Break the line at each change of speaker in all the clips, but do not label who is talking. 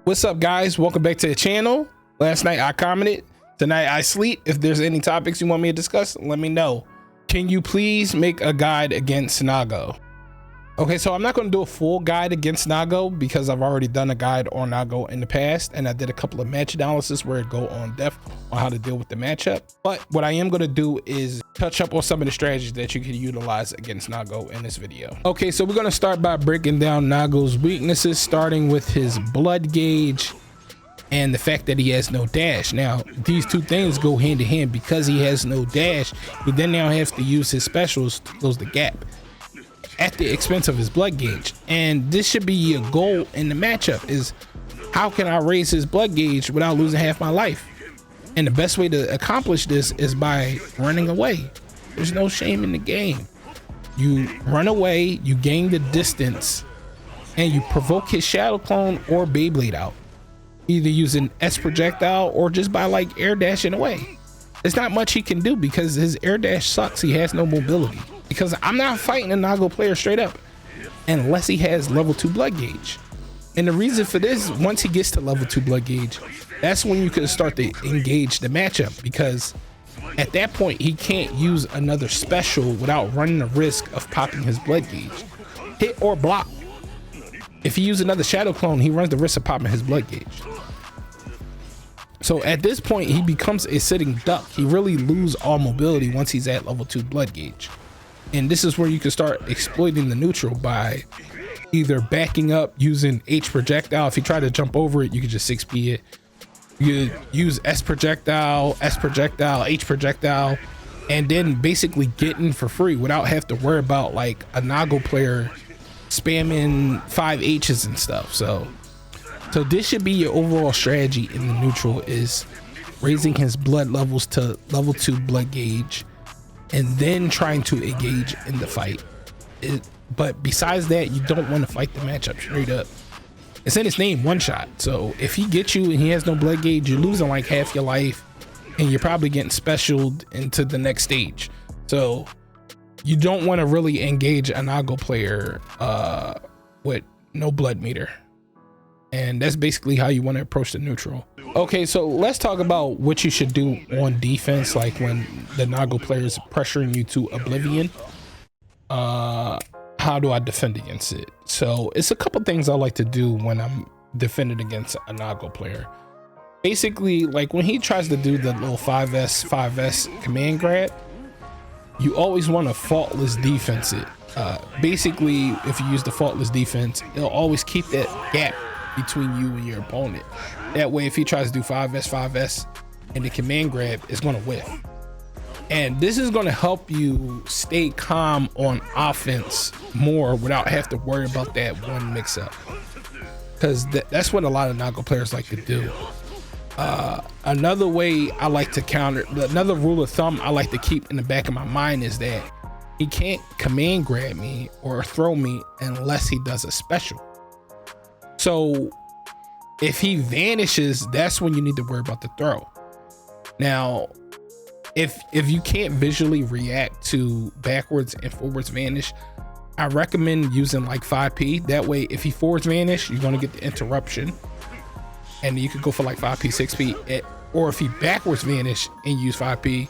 What's up, guys? Welcome back to the channel. Last night I commented, tonight I sleep. If there's any topics you want me to discuss, let me know. Can you please make a guide against Nago? Okay, so I'm not going to do a full guide against Nago because I've already done a guide on Nago in the past, and I did a couple of match analysis where it go on depth on how to deal with the matchup. But what I am going to do is touch up on some of the strategies that you can utilize against Nago in this video. Okay, so we're going to start by breaking down Nago's weaknesses, starting with his blood gauge and the fact that he has no dash. Now, these two things go hand in hand. Because he has no dash, he then now has to use his specials to close the gap at the expense of his blood gauge. And this should be a goal in the matchup, is how can I raise his blood gauge without losing half my life? And the best way to accomplish this is by running away. There's no shame in the game. You run away, you gain the distance, and you provoke his shadow clone or Beyblade out, either using S projectile or just by like air dashing away. There's not much he can do because his air dash sucks. He has no mobility. Because I'm not fighting a Nago player straight up unless he has level 2 blood gauge. And the reason for this, once he gets to level 2 blood gauge, that's when you can start to engage the matchup, because at that point he can't use another special without running the risk of popping his blood gauge. Hit or block. If he uses another shadow clone, he runs the risk of popping his blood gauge. So at this point he becomes a sitting duck. He really loses all mobility once he's at level 2 blood gauge. And this is where you can start exploiting the neutral by either backing up using H projectile. If you try to jump over it, you can just 6B it. You use S projectile, H projectile, and then basically get in for free without having to worry about like a Nago player spamming 5 H's and stuff. So this should be your overall strategy in the neutral, is raising his blood levels to level 2 blood gauge and then trying to engage in the fight. But besides that, you don't want to fight the matchup straight up. It's in his name, one shot. So if he gets you and he has no blood gauge, you're losing like half your life and you're probably getting specialed into the next stage. So you don't want to really engage a Nago player with no blood meter. And that's basically how you want to approach the neutral. Okay, so let's talk about what you should do on defense, like when the Nago player is pressuring you to oblivion. How do I defend against it? So it's a couple things I like to do when I'm defending against a Nago player. Basically, like when he tries to do the little 5S command grab, you always want to faultless defense it. Basically, if you use the faultless defense, it'll always keep that gap between you and your opponent. That way, if he tries to do 5S and the command grab, it's going to whiff. And this is going to help you stay calm on offense more without having to worry about that one mix up, because that's what a lot of Nago players like to do. Another way I like to counter, another rule of thumb I like to keep in the back of my mind, is that he can't command grab me or throw me unless he does a special. So if he vanishes, that's when you need to worry about the throw. Now, if you can't visually react to backwards and forwards vanish, I recommend using like 5P. That way, if he forwards vanish, you're going to get the interruption, and you could go for like 5P, 6P. Or if he backwards vanish and use 5P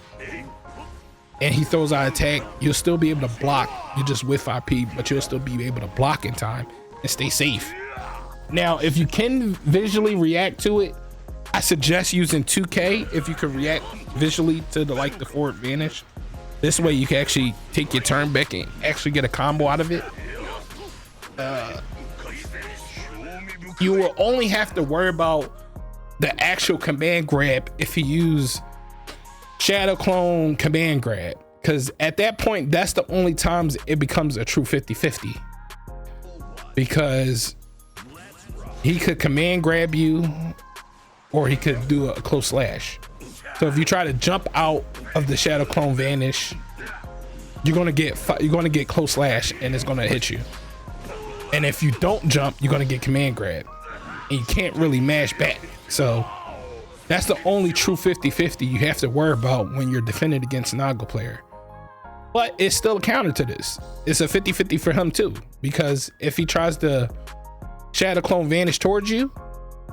and he throws out attack, you'll still be able to block. You just with 5P, but you'll still be able to block in time and stay safe. Now, if you can visually react to it, I suggest using 2K if you can react visually to the forward vanish. This way you can actually take your turn back and actually get a combo out of it. You will only have to worry about the actual command grab if you use Shadow Clone command grab, because at that point, that's the only times it becomes a true 50-50. Because he could command grab you, or he could do a close slash. So if you try to jump out of the Shadow Clone Vanish, you're gonna get close slash and it's gonna hit you. And if you don't jump, you're gonna get command grab, and you can't really mash back. So that's the only true 50-50 you have to worry about when you're defending against a Nago player. But it's still a counter to this. It's a 50-50 for him too, because if he tries to Shadow Clone Vanish towards you,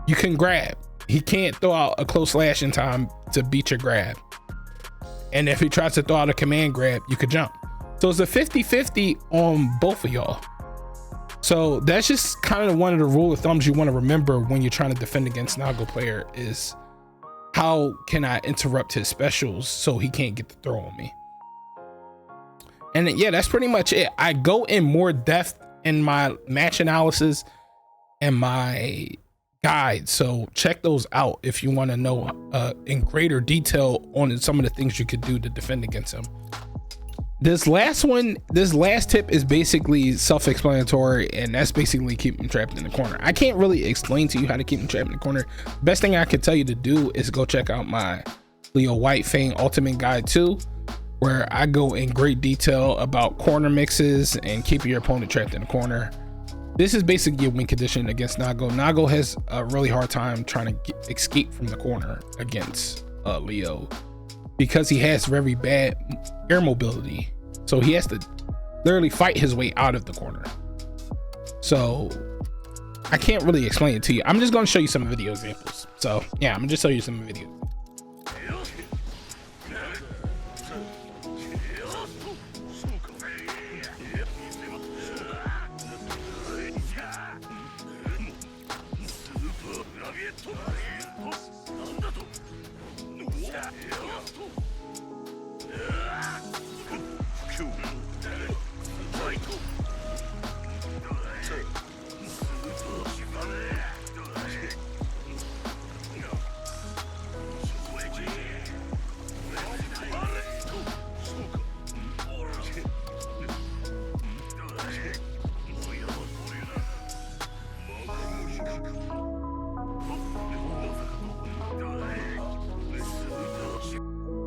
you can grab. He can't throw out a close slash in time to beat your grab. And if he tries to throw out a command grab, you could jump. So it's a 50-50 on both of y'all. So that's just kind of one of the rule of thumbs you want to remember when you're trying to defend against Nago player is, how can I interrupt his specials so he can't get the throw on me? And yeah, that's pretty much it. I go in more depth in my match analysis and my guide, so check those out if you want to know in greater detail on some of the things you could do to defend against him. This last tip is basically self-explanatory, and that's basically keep him trapped in the corner. I can't really explain to you how to keep him trapped in the corner. Best thing I can tell you to do is go check out my Leo White Fang Ultimate Guide 2, where I go in great detail about corner mixes and keeping your opponent trapped in the corner. This is basically a win condition against Nago. Nago has a really hard time trying to escape from the corner against Leo, because he has very bad air mobility. So he has to literally fight his way out of the corner. So I can't really explain it to you. I'm just going to show you some video examples. So yeah, I'm gonna just show you some videos.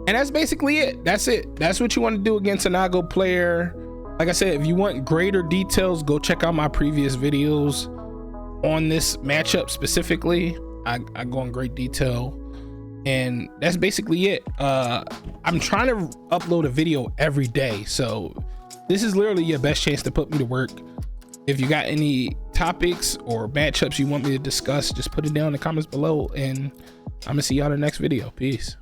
And that's basically it. That's it. That's what you want to do against a Nago player. Like I said, if you want greater details, go check out my previous videos on this matchup specifically. I go in great detail, and that's basically it. I'm trying to upload a video every day, so this is literally your best chance to put me to work. If you got any topics or matchups you want me to discuss, just put it down in the comments below, and I'm gonna see y'all in the next video. Peace.